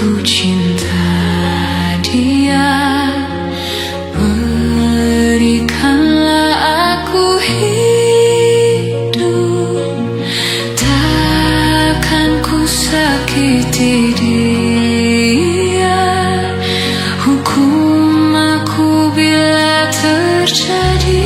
ku cinta dia, berikanlah aku hidup, takkan ku sakiti dia, hukum aku bila terjadi.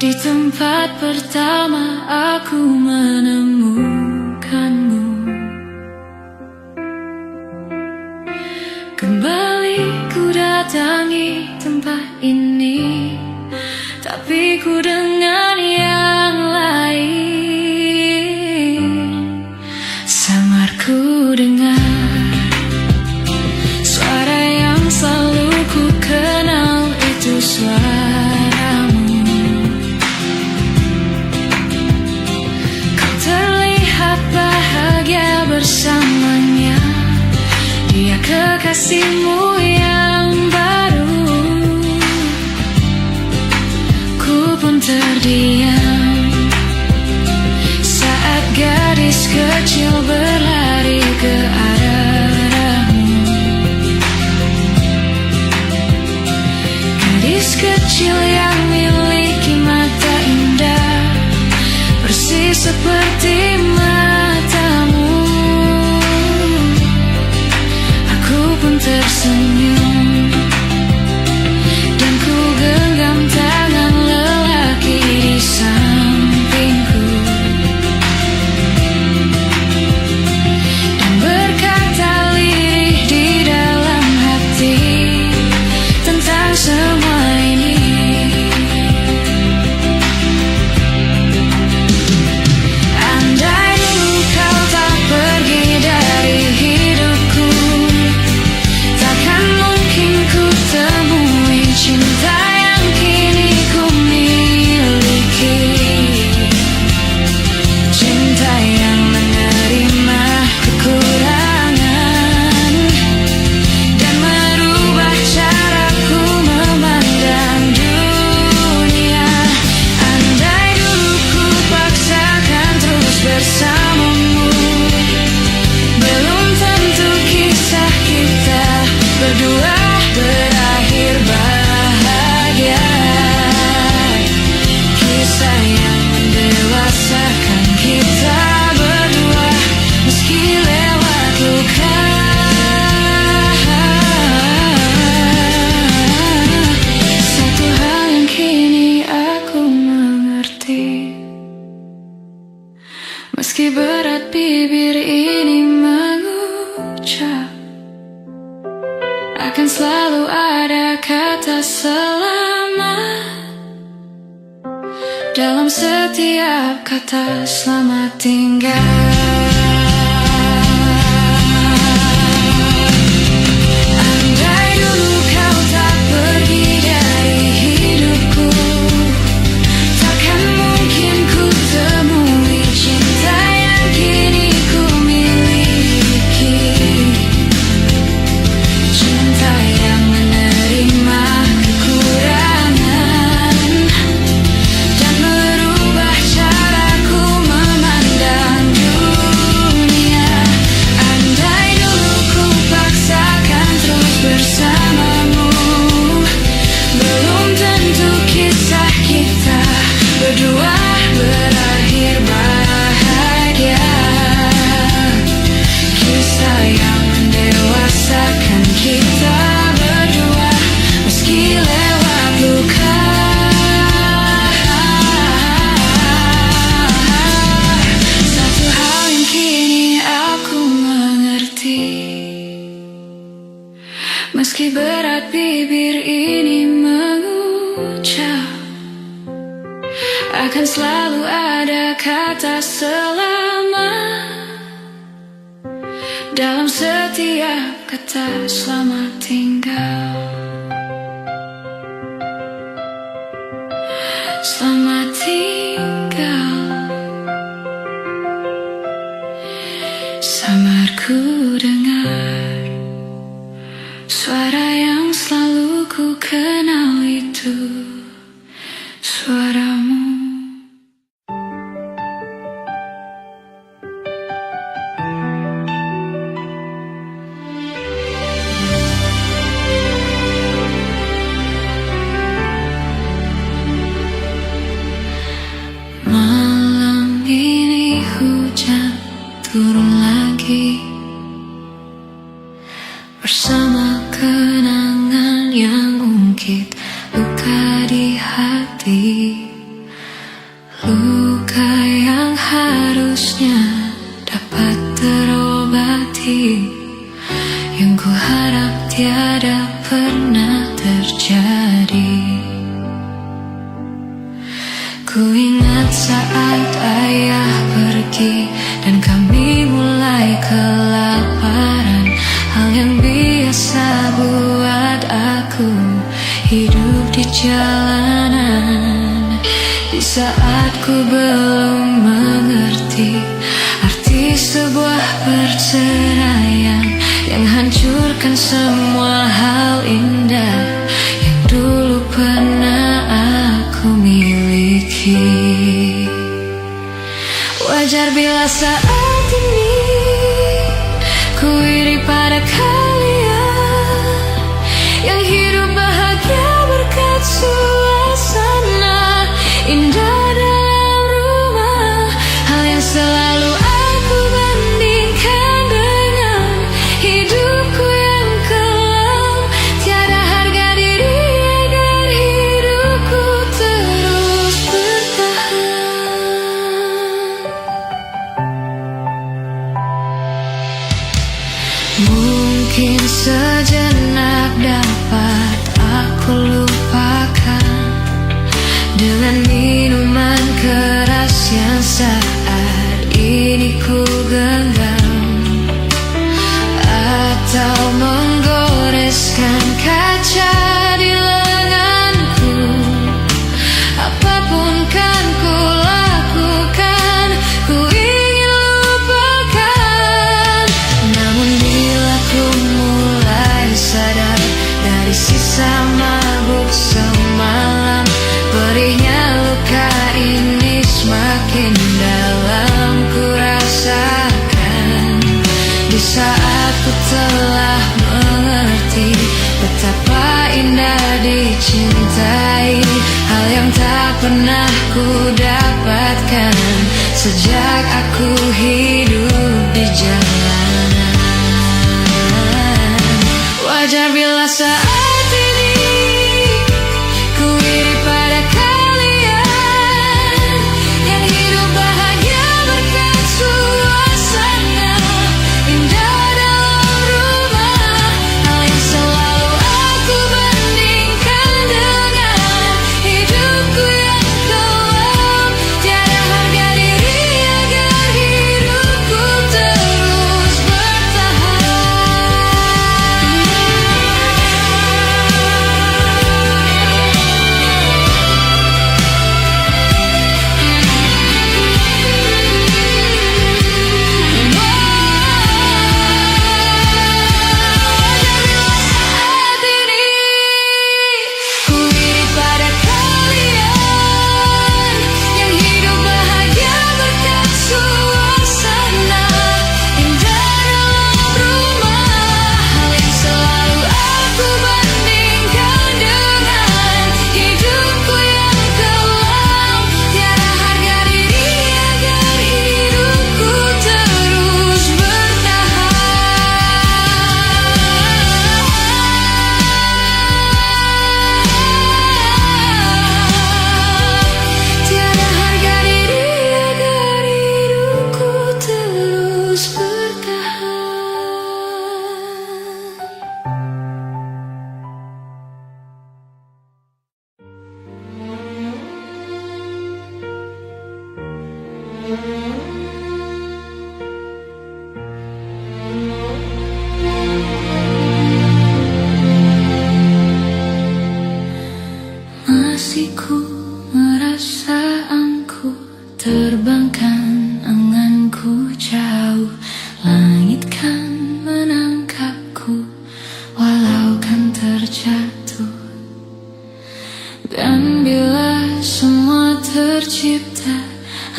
Di tempat pertama aku menemukanmu, kembali ku datangi tempat ini, tapi ku dengan yang lain. Samar ku dengar suara yang selalu ku kenal, itu suaramu. Bersamanya, dia kekasihmu yang baru. Ku pun terdiam saat gadis kecil berlari ke arahmu. Gadis kecil yang miliki mata indah, persis seperti matamu. Tersenyum dan ku genggam tangan lelaki di sampingku. Meski berat bibir ini mengucap, akan selalu ada kata selamat dalam setiap kata selamat tinggal. Meski berat bibir ini mengucap, akan selalu ada kata selamat dalam setiap kata selamat tinggal. Selamat tinggal. Samar ku dengar suara yang selalu ku kenal, itu suaramu. Malam ini hujan turun lagi, bersama kenangan yang ungkit luka di hati. Luka yang harusnya dapat terobati, yang ku harap tiada pernah terjadi. Ku ingat saat ayah pergi dan kami mulai kelaparan, hal yang biasa buat aku hidup di jalanan. Di saat ku belum mengerti arti sebuah perceraian yang hancurkan semua hal indah yang dulu pernah aku miliki. Wajar bila saat ini ku iri pada kalian yang hidup bahagia berkat suasana indah dalam rumah. Hal yang selalu aku bandingkan dengan hidupku yang kelam, tiada harga diri agar hidupku terus bertahan. Mungkin sejenak dapat aku lupakan dengan minuman keras yang saat ini ku genggam, atau menggoreskan kaca di lenganku. Apapun kan ku lakukan, ku ingin lupakan. Namun bila ku mulai sadar dari sisa mabuk semalam, perihnya luka ini semakin dalam ku rasakan. Di saat ku telah mengerti betapa indah dicintai, hal yang tak pernah ku dapatkan sejak aku hidup di jalanan. Wajar bila saat ini ku iri pada kalian yang hidup bahagia berkat Masih ku merasa angku terbangkan anganku jauh, langit kan menangkapku walau kan terjatuh. Dan bila semua tercipta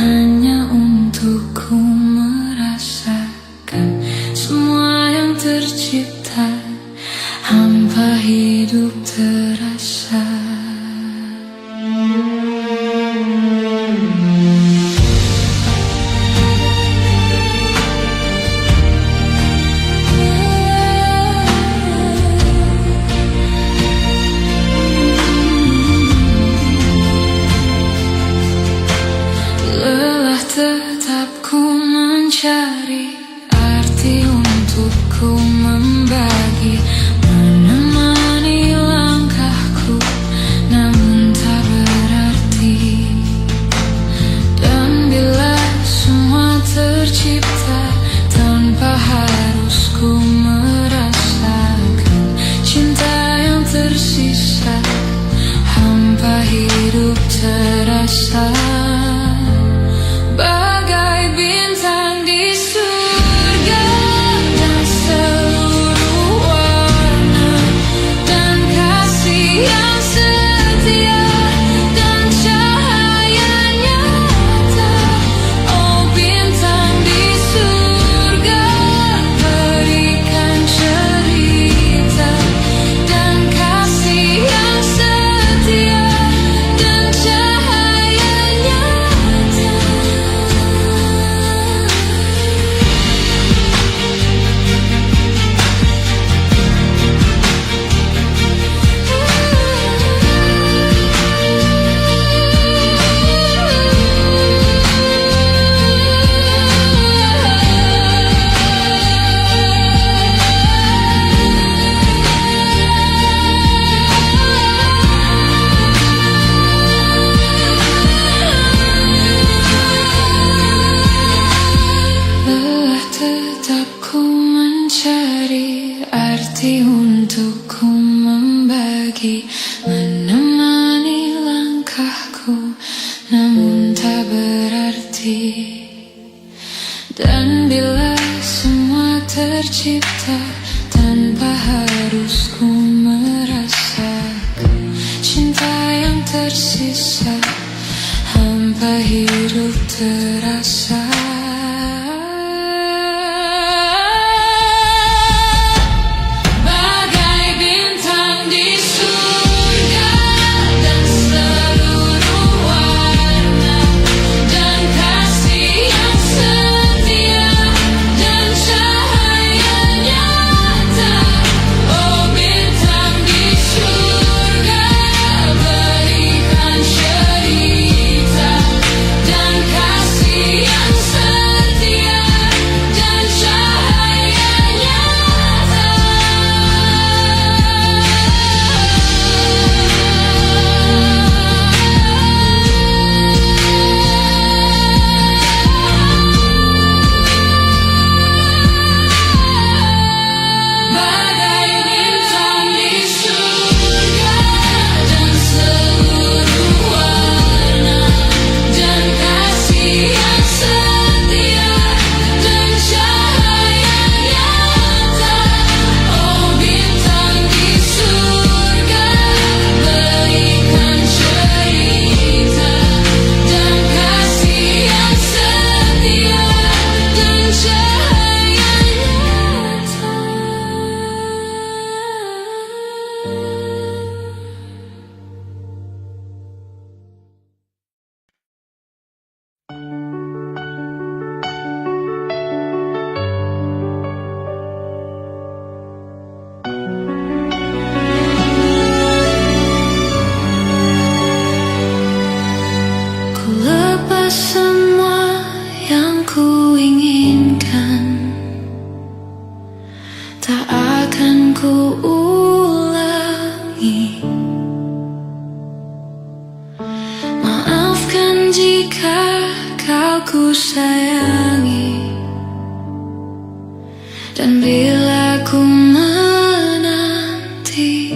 hanya untukku merasakan semua yang tercipta, hampa hidup terasa. Tetap ku mencari arti untuk ku membagi, menemani langkahku namun tak berarti. Dan bila semua tercipta tanpa harus ku merasakan cinta yang tersisa, hampa hidup terasa. Bagai bintang di surga dan seluruh warna, dan kasih yang setia dan cahaya nyata. Oh bintang di surga, berikan cerita dan kasih yang setia dan cahaya nyata. Tetap ku mencari arti untuk ku membagi, menemani langkahku namun tak berarti. Dan bila semua tercipta tanpa harus ku merasakan cinta yang tersisa, hampa hidup terasa. Semua yang ku inginkan tak akan ku ulangi. Maafkan jika engkau ku sayangi, dan bila ku menanti,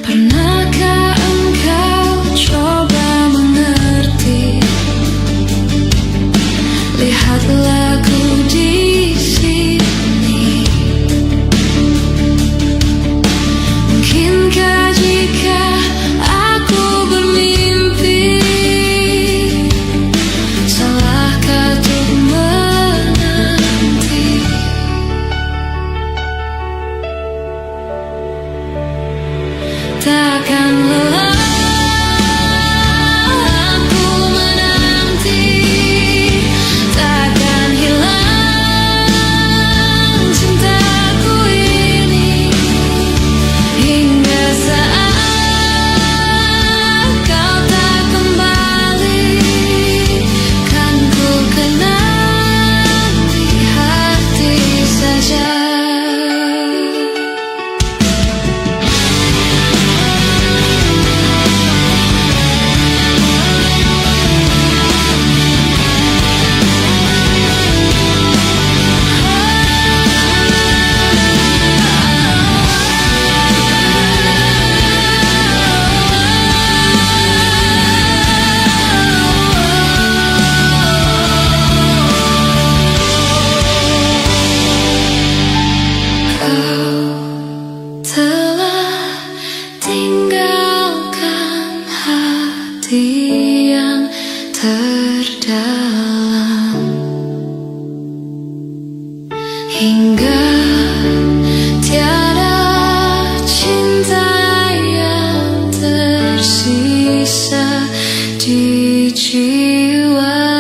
pernahkah engkau coba mengerti? Lihatlah ku di sini. Mungkinkah jika aku bermimpi, salahkah untuk menanti? Takkan lelah aku menanti, takkan hilang cintaku ini, hingga saat kau tak kembali, kan ku kenang di hati saja. Telah tinggalkan hati yang terdalam, hingga tiada cinta yang tersisa di jiwa.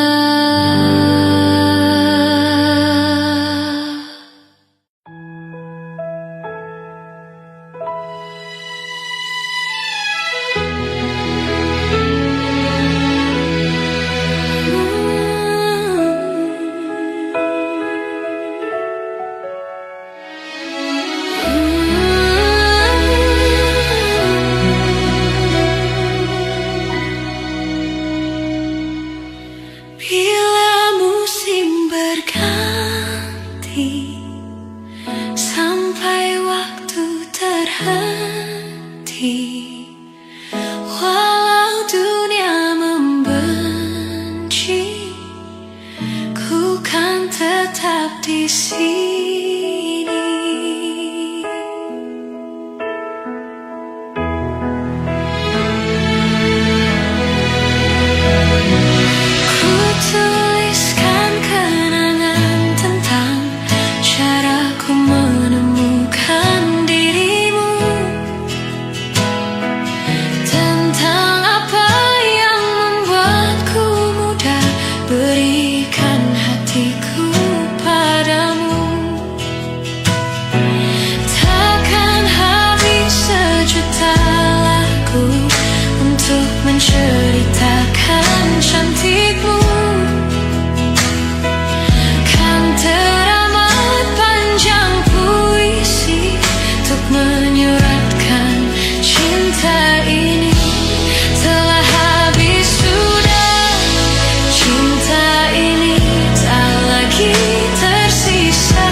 Bila musim berganti, sampai waktu terhenti, walau dunia membenci, ku kan tetap di sini. Ku tuliskan kenangan tentang caraku menemukan dirimu, tentang apa yang membuatku mudah berikan hatiku padamu. Takkan habis sejuta lagu untuk menceritakan cantikmu, kan teramat panjang puisi untuk menyuratkan cinta ini. Telah habis sudah cinta ini, tak lagi tersisa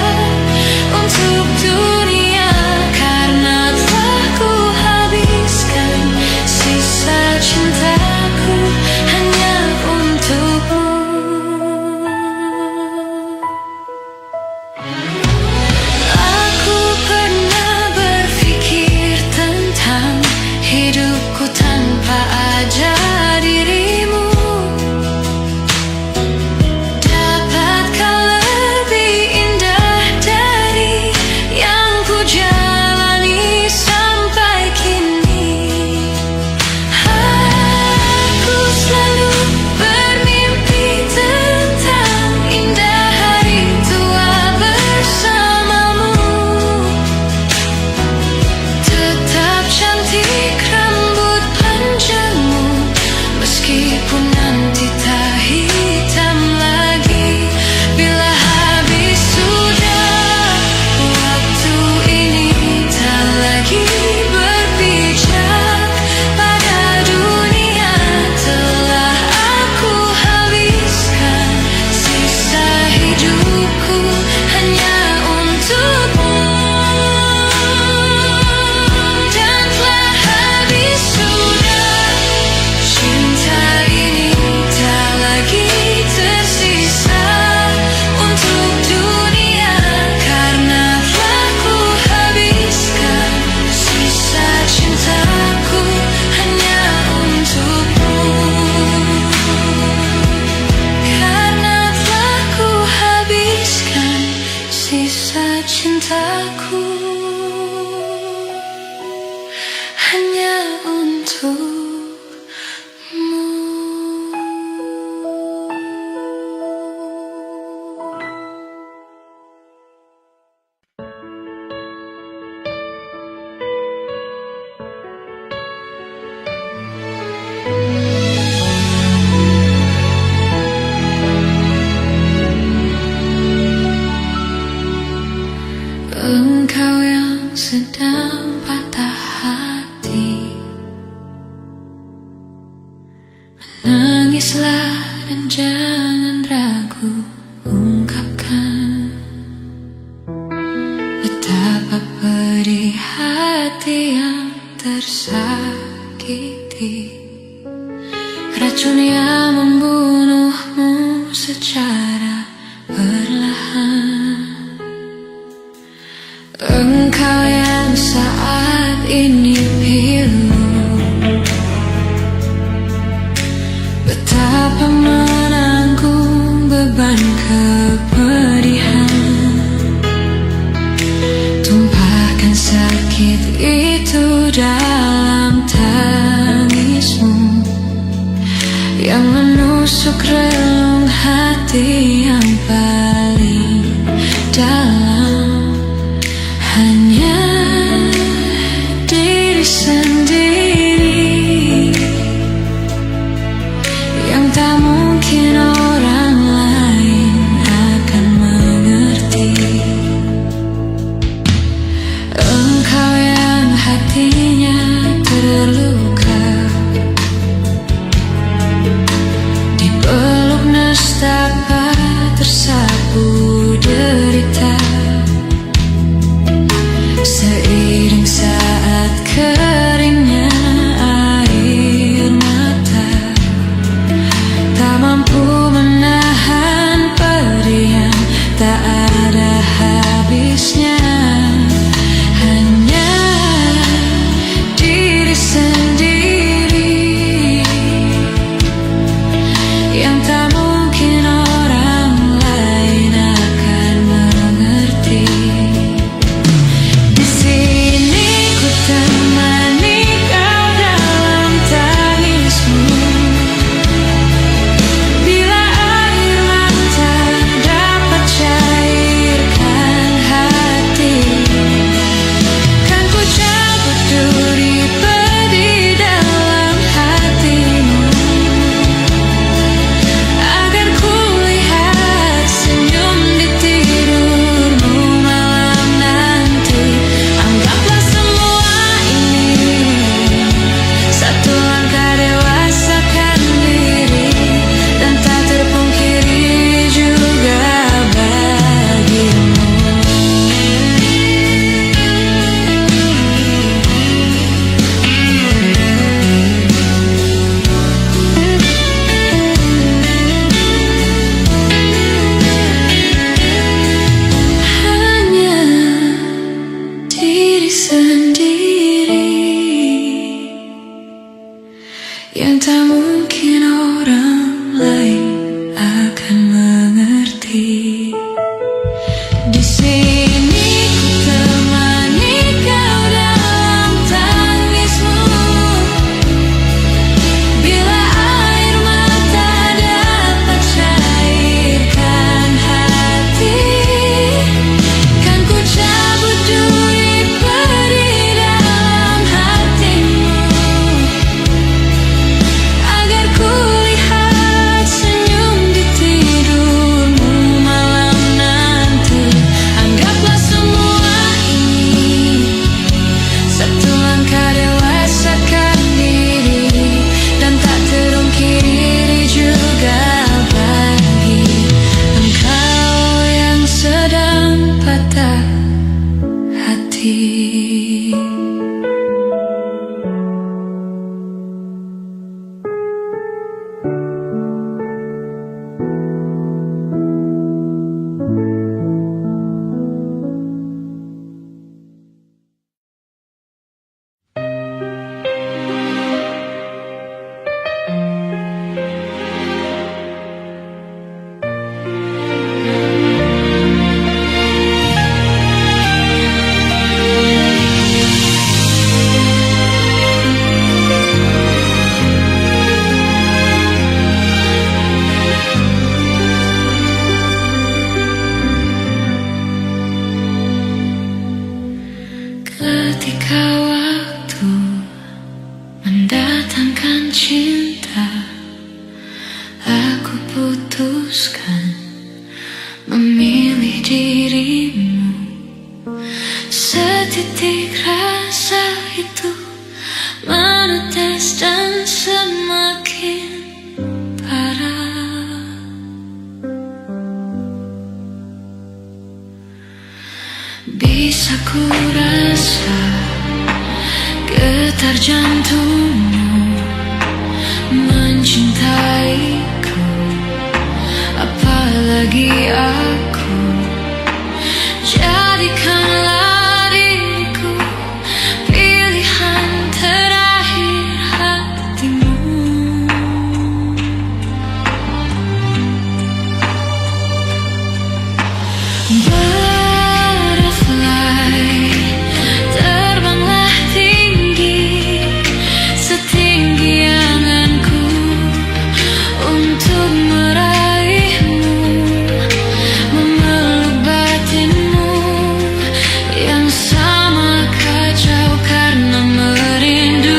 untuk dunia, karena telah ku habiskan sisa cintaku Nangislah dan jangan ragu ungkapkan betapa pedih hati yang tersakiti. Racun yang membunuhmu secara perlahan. Engkau yang saat ini pilu, betapa menanggung beban kepedihan. Tumpahkan sakit itu dalam tangismu yang menusuk relung hati yang paling dalam. Hanya diri sendiri yang tak mungkin orang lain akan mengerti. Engkau yang hatinya terluka, dipeluk nestapa tersapu derita. Seiring saat keringnya air mata, tak mampu menahan pedih yang tak ada habisnya. Hanya diri sendiri yang tak mungkin orang lain akan mengerti. Di sini ku temani kau dalam tangismu, bila air mata dapat cairkan hati. Kan ku cabut duri pedih dalam hatimu, agar ku lihat senyum di tidurmu malam nanti. Anggaplah semua ini satu langkah dewasakan diri, dan tak terpungkiri juga bagimu. Hanya diri sendiri yang tak mungkin orang lain akan mengerti. Di sini ku temani kau dalam tangismu, bila air mata dapat cairkan hati. Kan ku cabut duri pedih dalam hatimu, agar ku lihat senyum di tidurmu malam nanti. Anggaplah semua ini satu langkah dewasakan diri, dan tak terungkiri juga bagi engkau yang sedang patah hati. Ketika waktu mendatangkan cinta, aku putuskan memilih dirimu. Setitik rasa itu menetes dan semakin ku rasa getar jantungmu mencintaiku, apalagi aku. Jadikanlah diriku pilihan terakhir hatimu. Butterfly, terbanglah tinggi setinggi anganku untuk meraihmu, memeluk batinmu yang sama kacau karena merindu.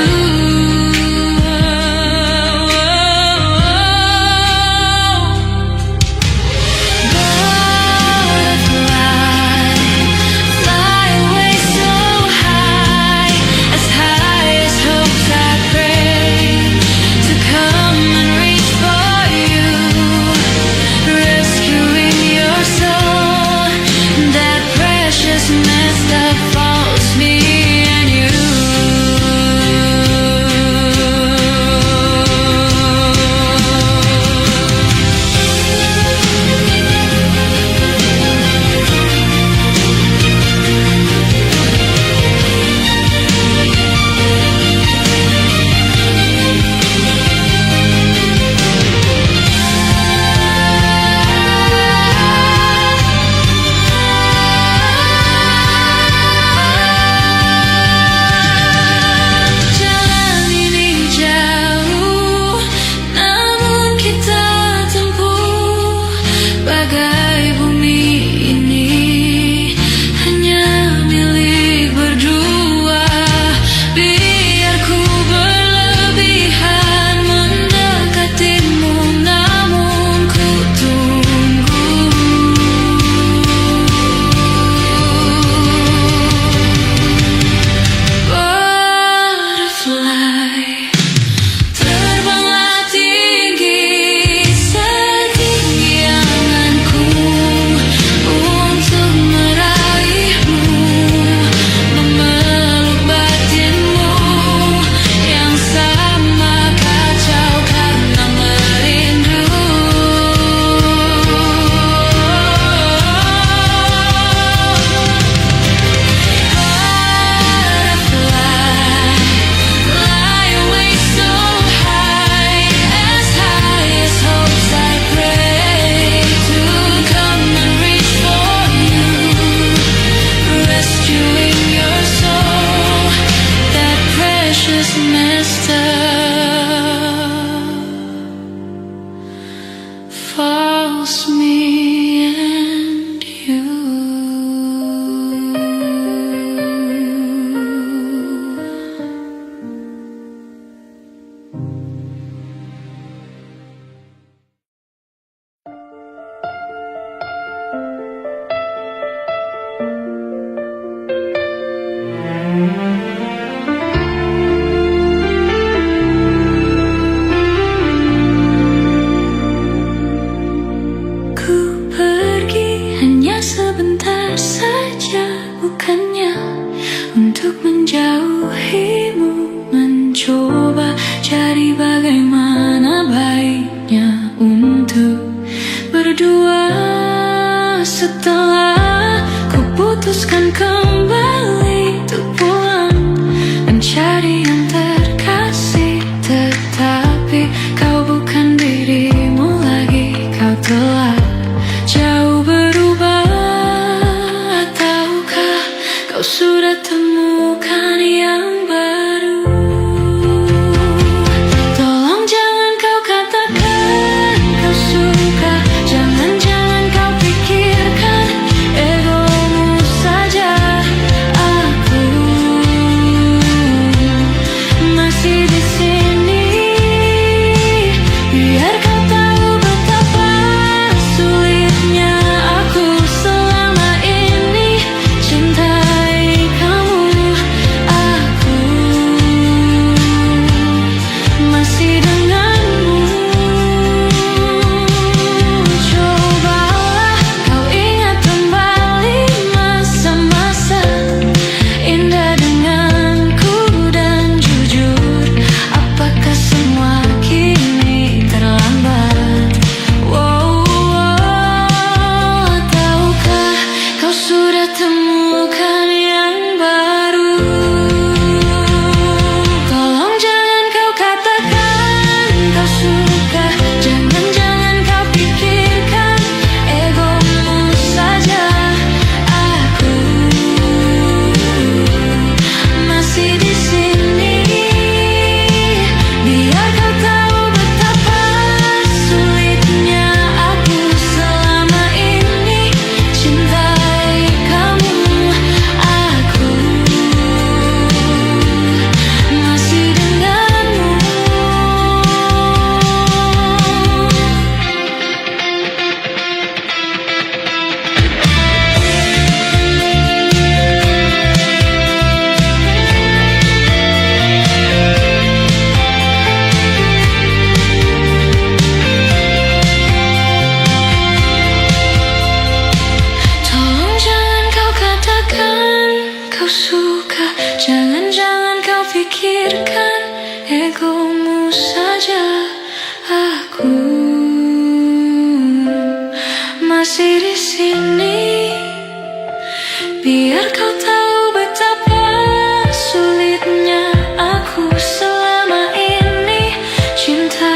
Falls me and you. Sebentar saja, bukannya untuk menjauhimu, mencoba cari bagaimana baiknya untuk berdua. Setelah ku putuskan kembali untuk pulang mencari yang terkasih, tetapi kau bukan dirimu lagi, kau telah jauh berubah. Kau sudah temukan yang baru. Tolong jangan kau katakan kau suka, jangan kau pikirkan egomu saja.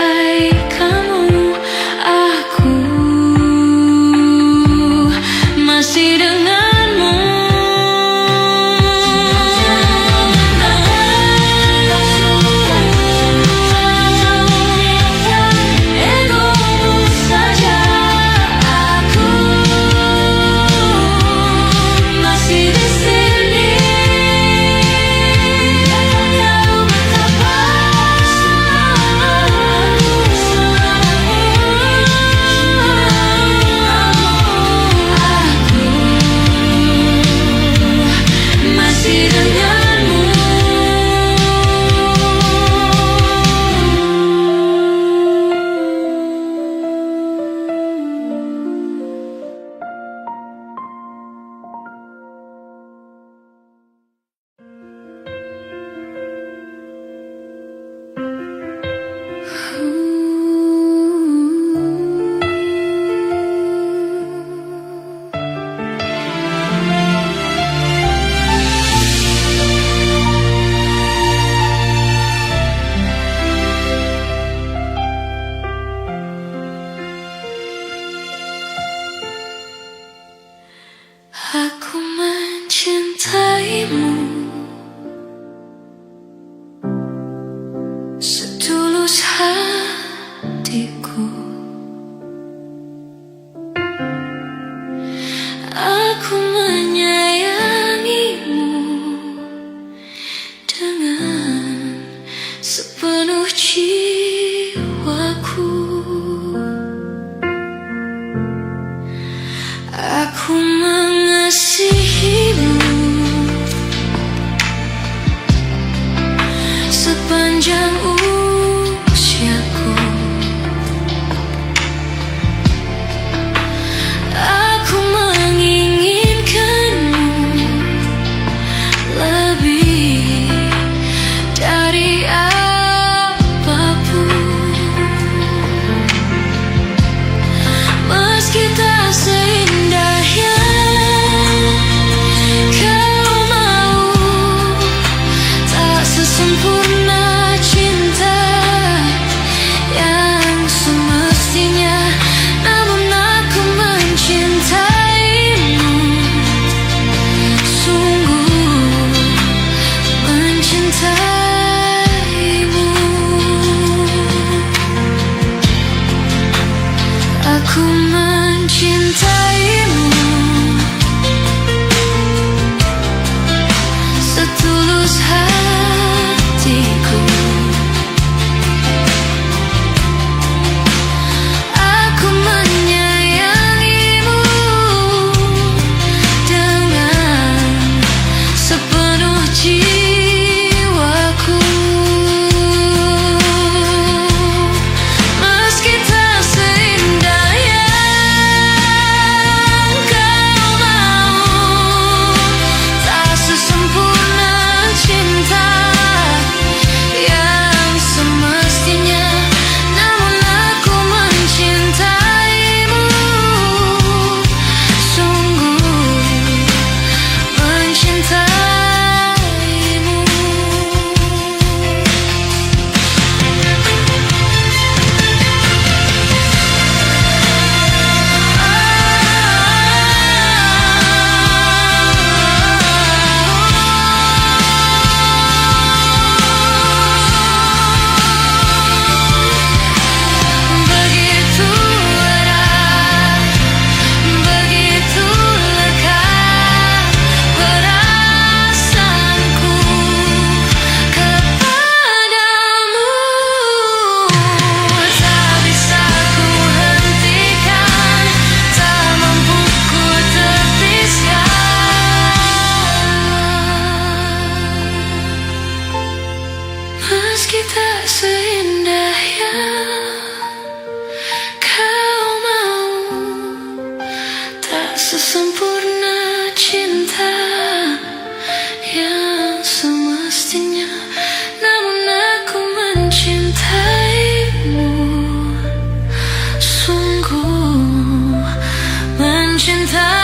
hai kamu, aku masih denganmu. Egomu saja, aku masih di sini. Tahu betapa aku masih denganmu. Aku mencintaimu setulus hatiku. Aku menyayangimu dengan sepenuh jiwaku. Aku mengasihimu sepanjang usiaku. Aku menginginkanmu lebih dari apapun. Meski tak seindah yang kau mau, tak sesempurna cinta yang semestinya, namun aku mencintaimu, sungguh mencintaimu. Aku mencintaimu setulus hatiku. Aku menyayangimu dengan sepenuh jiwaku. Meski tak seindah yang kau mau, tak sesempurna cinta yang semestinya, namun aku mencintaimu, sungguh mencintaimu. Begitu erat, begitu lekat perasaanku kepadamu. Tak bisa ku hentikan, tak mampu ku tepiskan. Meski tak seindah yang kau mau, tak sesempurna cinta yang semestinya, namun aku mencintaimu, sungguh mencintaimu.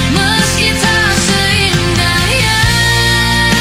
Meski tak seindah yang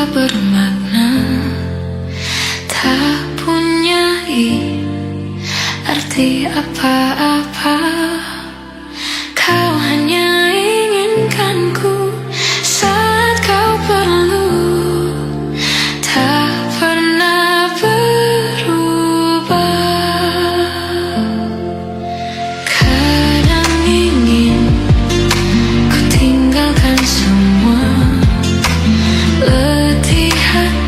tak bermakna, tak punya arti apa-apa. Kau hanya inginkanku saat kau perlu, tak pernah berubah. Kadang ingin ku tinggalkan semua, letih hati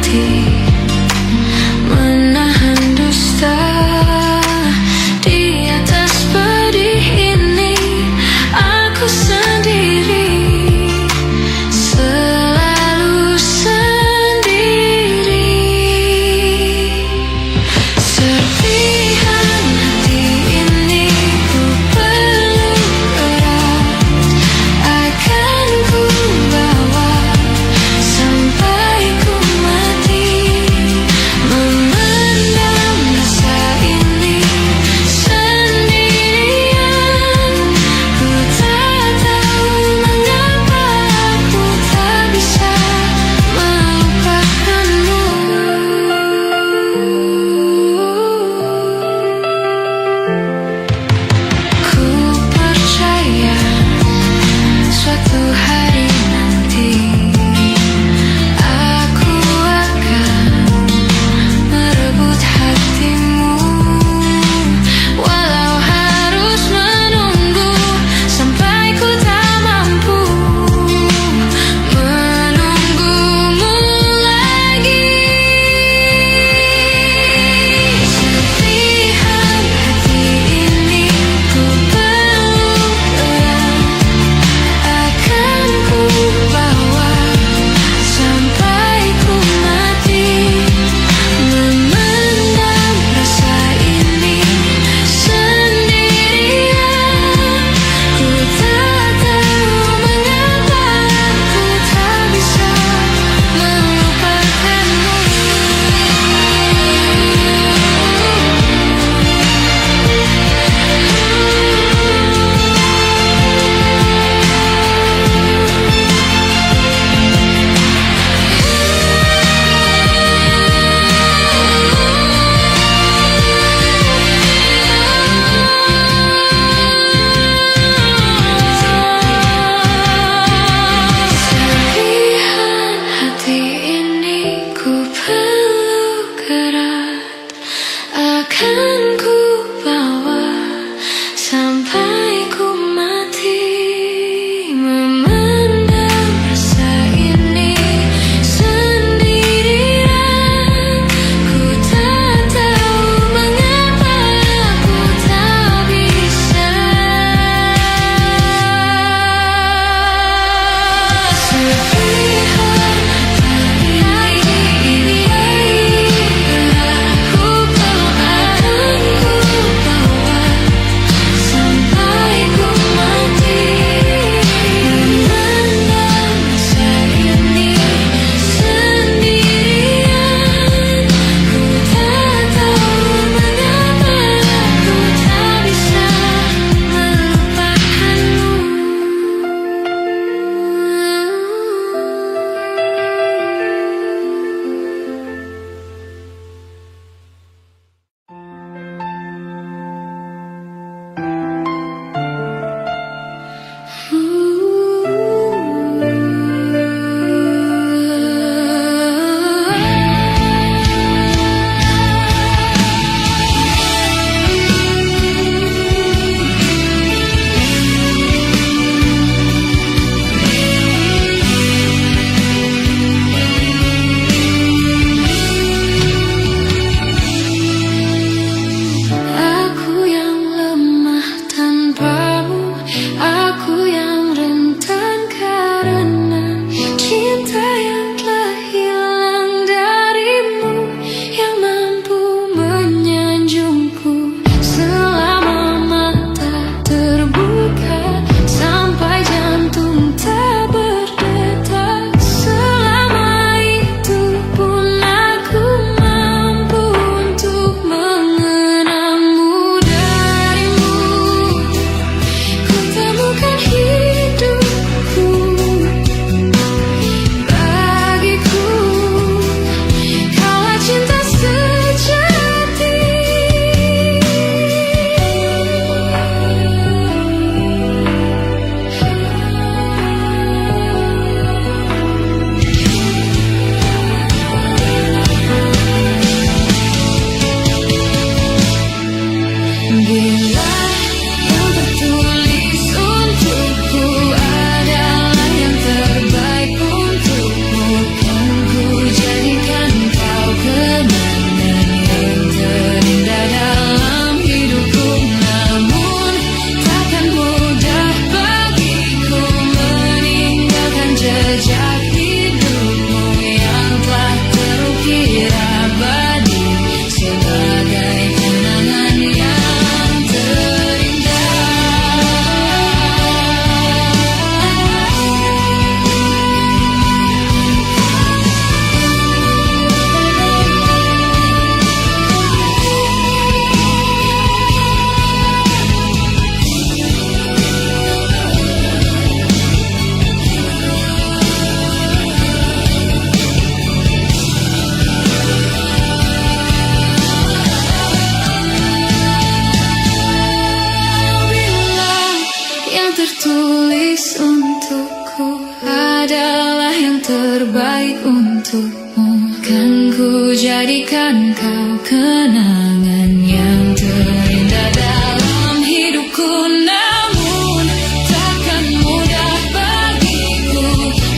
adalah yang terbaik untukmu. Kan ku jadikan kau kenangan yang terindah dalam hidupku. Namun takkan mudah bagiku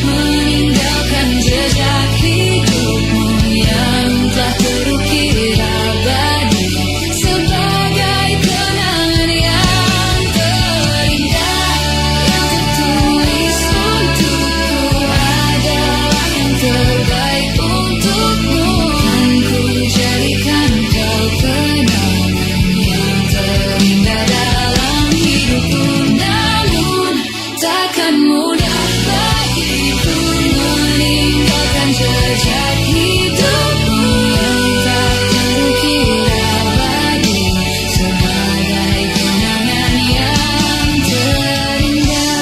meninggalkan jejak hidupmu yang telah terukir abadi sebagai kenangan yang terindah yang tertulis untukku. Adalah yang terbaik untukmu. Kan ku jadikan kau kenangan yang terindah dalam hidupku. Namun takkan mudah bagiku meninggalkan jejak hidupmu yang tak terukir abadi sebagai kenangan yang terindah.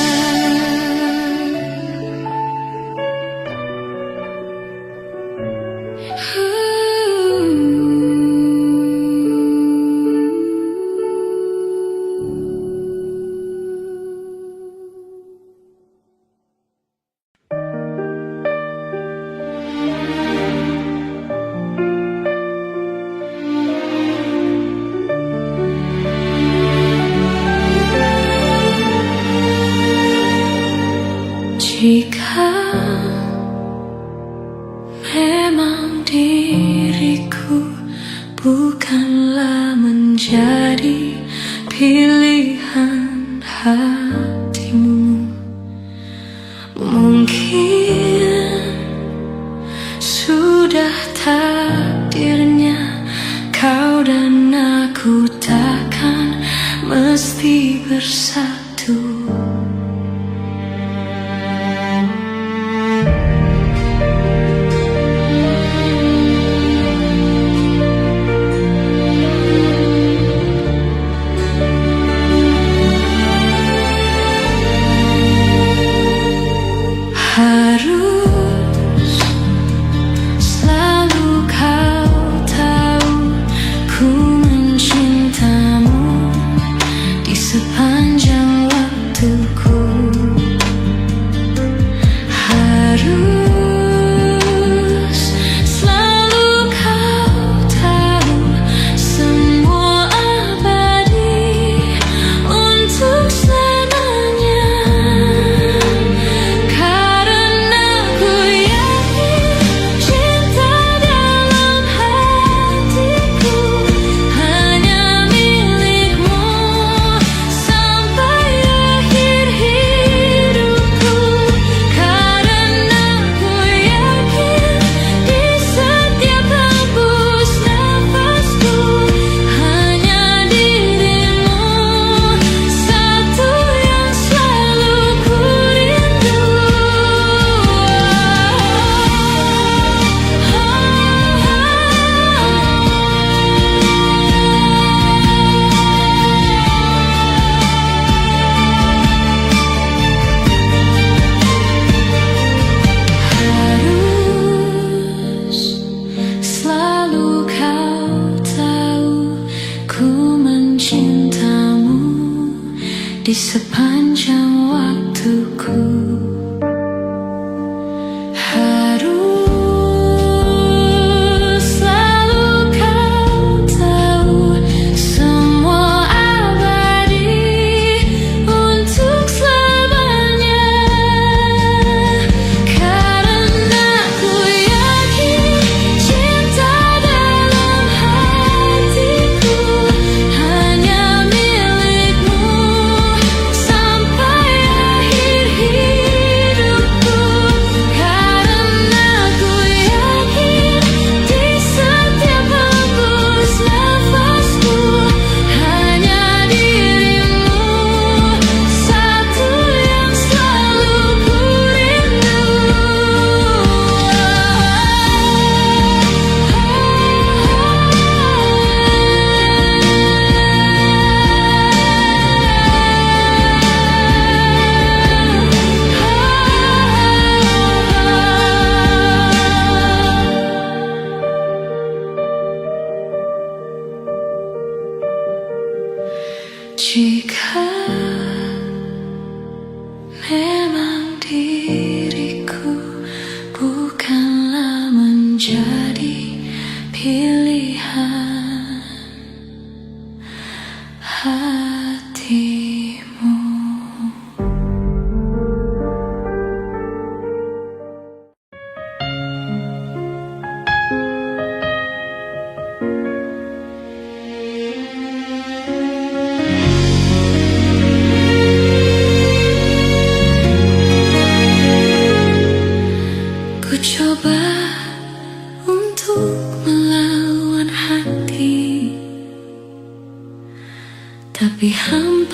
Jika memang diriku bukanlah menjadi pilihan hatimu, mungkin sudah takdirnya kau dan aku takkan mesti bersatu.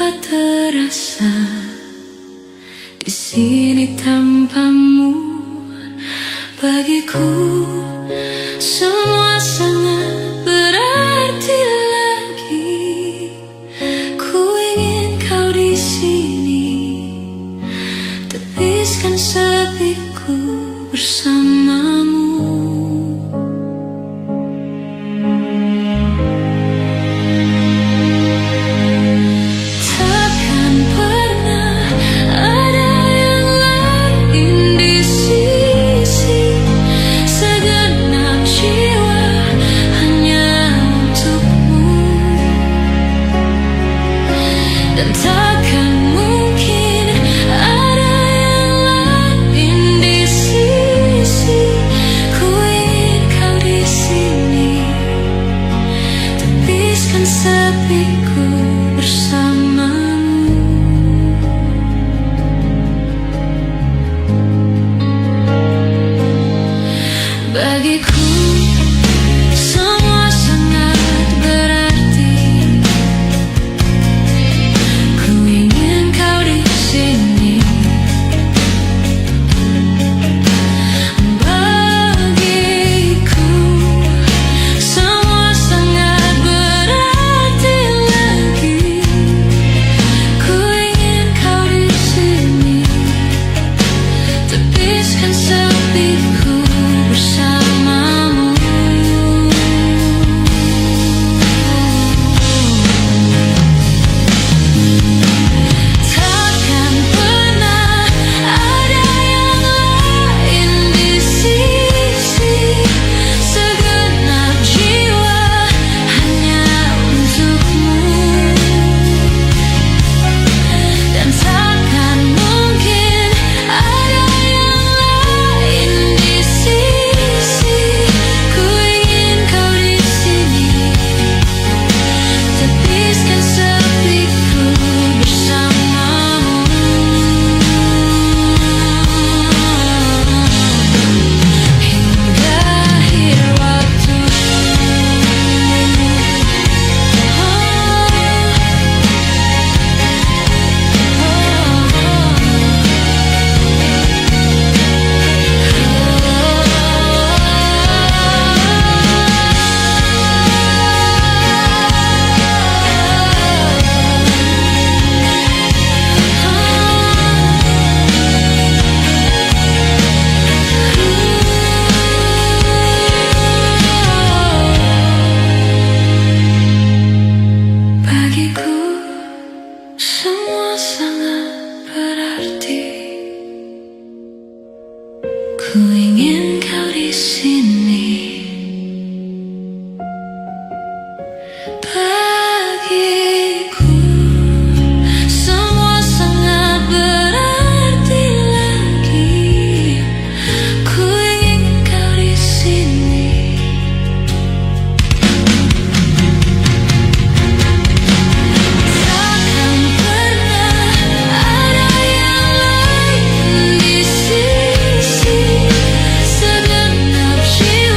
tanpa terasa di sini tanpamu. Bagiku semua sangat berarti lagi. Ku ingin kau di sini, tepiskan sepiku bersamamu. Takkan pernah ada yang lain di sisi, segenap jiwa hanya untukmu. Dan takkan mungkin ada yang lain di sisi. Ku ingin kau di sini, tepiskan sepiku bersamamu. Bagiku semua sangat berarti. Ku ingin kau di sini. Bagiku semua sangat berarti lagi. Ku ingin kau di sini, tepiskan sepiku bersamamu. Takkan pernah ada yang lain di sisi, segenap jiwa hanya untukmu. Dan takkan mungkin ada yang lain di sisi. Ku ingin kau di sini, tepiskan sepiku bersamamu. Hingga akhir waktu. Bagiku semua sangat berarti. Ku ingin kau di sini. Bagiku semua sangat berarti lagi. Ku ingin kau di sini. Takkan pernah ada yang lain di sisi, segenap jiwa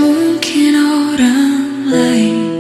mungkin orang lain.